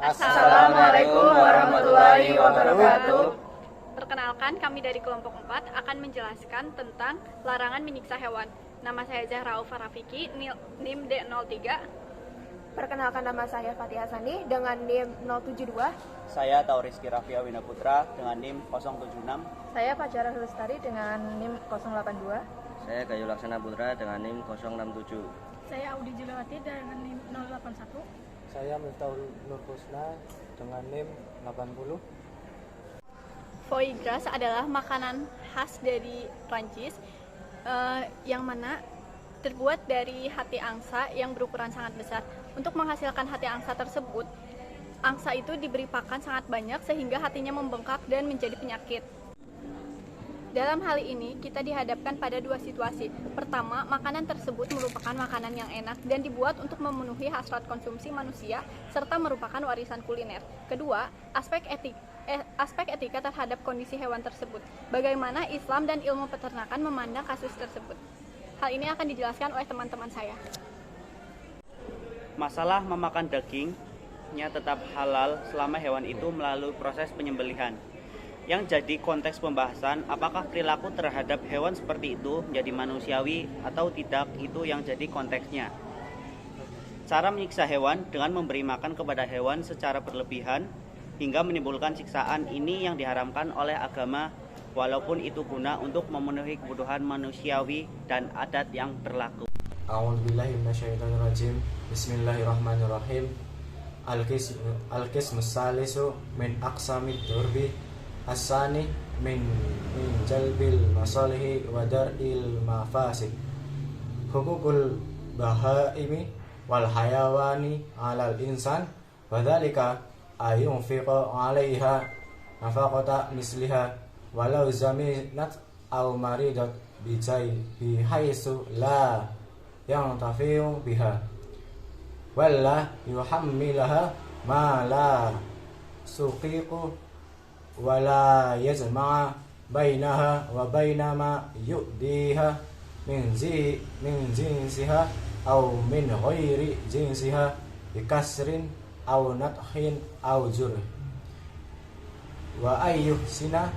Assalamualaikum warahmatullahi wabarakatuh. Perkenalkan, kami dari kelompok 4 akan menjelaskan tentang larangan menyiksa hewan. Nama saya Zahra Aufa Rafiki, NIM D03. Perkenalkan, nama saya Fatih Hasani dengan NIM 072. Saya Tauriski Rafia Winaputra dengan NIM 076. Saya Fajarah Lestari dengan NIM 082. Saya Gayu Laksana Putra dengan NIM 067. Saya Audi Julewati dengan NIM 081. Saya Miftahul Nur Husna dengan NIM 80. Foie gras adalah makanan khas dari Prancis yang mana terbuat dari hati angsa yang berukuran sangat besar. Untuk menghasilkan hati angsa tersebut, angsa itu diberi pakan sangat banyak sehingga hatinya membengkak dan menjadi penyakit. Dalam hal ini, kita dihadapkan pada dua situasi. Pertama, makanan tersebut merupakan makanan yang enak dan dibuat untuk memenuhi hasrat konsumsi manusia, serta merupakan warisan kuliner. Kedua, aspek etika terhadap kondisi hewan tersebut. Bagaimana Islam dan ilmu peternakan memandang kasus tersebut. Hal ini akan dijelaskan oleh teman-teman saya. Masalah memakan dagingnya tetap halal selama hewan itu melalui proses penyembelihan. Yang jadi konteks pembahasan, apakah perilaku terhadap hewan seperti itu menjadi manusiawi atau tidak, itu yang jadi konteksnya. Cara menyiksa hewan dengan memberi makan kepada hewan secara berlebihan hingga menimbulkan siksaan ini yang diharamkan oleh agama, walaupun itu guna untuk memenuhi kebutuhan manusiawi dan adat yang berlaku. A'udzubillahi minasyaitonirrajim. Bismillahirrahmanirrahim. Al-qismus salisu min aqsamid durbi Asani min jalbil masalihi wa dar'il mafasid. Hukukul bahaimi wal hayawani alal insan wa dhalika ayunfiqa 'alaiha nafaqata misliha walau zaminat aw maridat bihaisu la yang tafi'u biha walla yuhammilaha ma la suqiqu wala yazma'a bainaha wa bainama yu'diha min jinsiha aw min ghairi jinsiha bikasrin aw nathin aw jurh wa ayyuhsina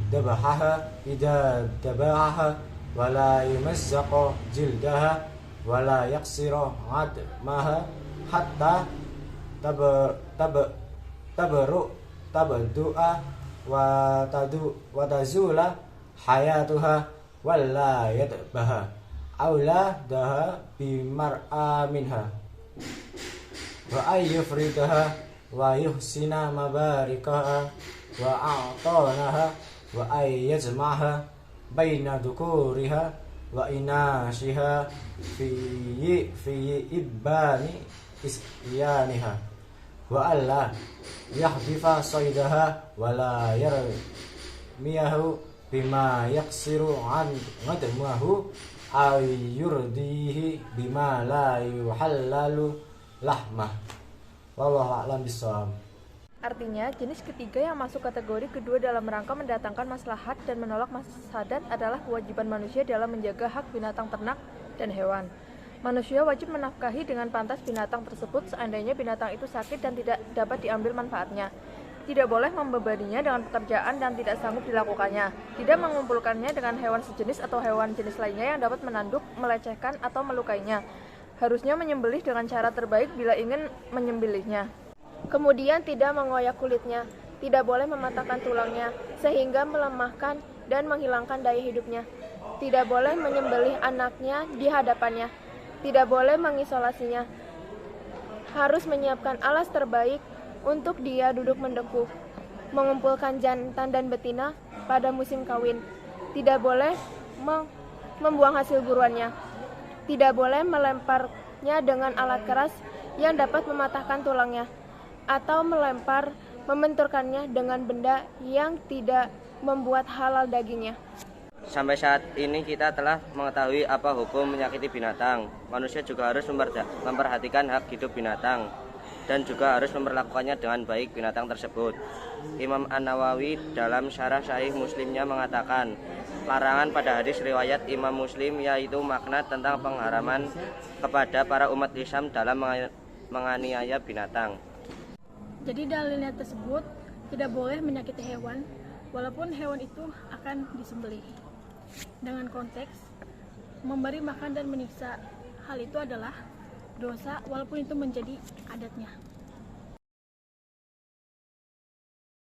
dabahaha idza dabahaha wala yumazzaqa jildaha wala yaksira admaha hatta tabdu'a wa tazula hayatuha walla yadbaha aula daha bimar'a minha wa ayyufridaha wa yuhsina mabarikaha wa a'tanaha wa ayyajma'aha baina dhukuriha wa inashiha fi ibani isyaniha wa alla yahdifa saydaha wa la yarmiyahu bima yaksiru an ngadmahu ay yurdihi bima la yuhallalu lahmah. Wallahu a'lam bishawab. Artinya, jenis ketiga yang masuk kategori kedua dalam rangka mendatangkan maslahat dan menolak mafsadat adalah kewajiban manusia dalam menjaga hak binatang ternak dan hewan. Manusia wajib menafkahi dengan pantas binatang tersebut seandainya binatang itu sakit dan tidak dapat diambil manfaatnya. Tidak boleh membebaninya dengan pekerjaan dan tidak sanggup dilakukannya. Tidak mengumpulkannya dengan hewan sejenis atau hewan jenis lainnya yang dapat menanduk, melecehkan, atau melukainya. Harusnya menyembelih dengan cara terbaik bila ingin menyembelihnya. Kemudian tidak mengoyak kulitnya. Tidak boleh mematahkan tulangnya sehingga melemahkan dan menghilangkan daya hidupnya. Tidak boleh menyembelih anaknya di hadapannya. Tidak boleh mengisolasinya. Harus menyiapkan alas terbaik untuk dia duduk mendeku. Mengumpulkan jantan dan betina pada musim kawin. Tidak boleh membuang hasil buruannya. Tidak boleh melemparnya dengan alat keras yang dapat mematahkan tulangnya, atau membenturkannya dengan benda yang tidak membuat halal dagingnya. Sampai saat ini kita telah mengetahui apa hukum menyakiti binatang. Manusia juga harus memperhatikan hak hidup binatang dan juga harus memperlakukannya dengan baik binatang tersebut. Imam An-Nawawi dalam syarah Sahih Muslimnya mengatakan, larangan pada hadis riwayat Imam Muslim yaitu makna tentang pengharaman kepada para umat Islam dalam menganiaya binatang. Jadi dalilnya tersebut tidak boleh menyakiti hewan walaupun hewan itu akan disembelih. Dengan konteks memberi makan dan menyiksa, hal itu adalah dosa walaupun itu menjadi adatnya.